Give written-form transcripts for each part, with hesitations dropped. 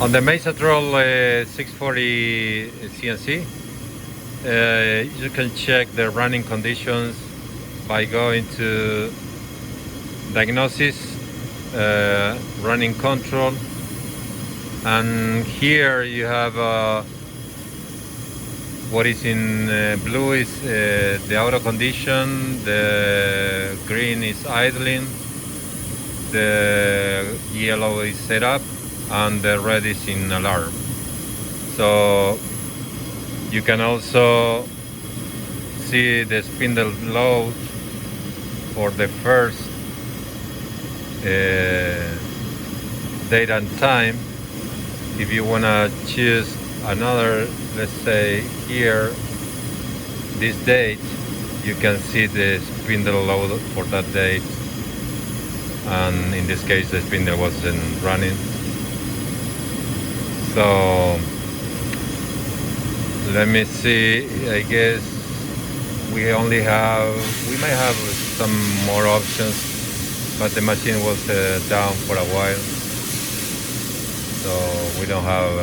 On the M640 CNC, you can check the running conditions by going to diagnosis, running control, and here you have what is in blue is the auto condition, the green is idling, the yellow is set up, and the red is in alarm. So you can also see the spindle load for the first date and time. If you want to choose another, let's say here, this date, you can see the spindle load for that date, and in this case the spindle wasn't running. So let me see, I guess we might have some more options, but the machine was down for a while, so we don't have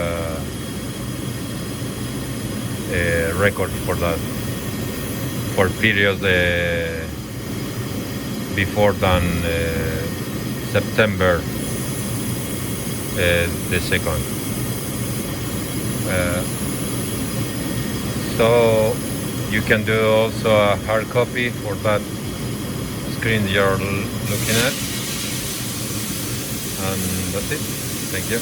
a record for that, for periods before than September the 2nd. So you can do also a hard copy for that screen you're looking at, and that's it. Thank you.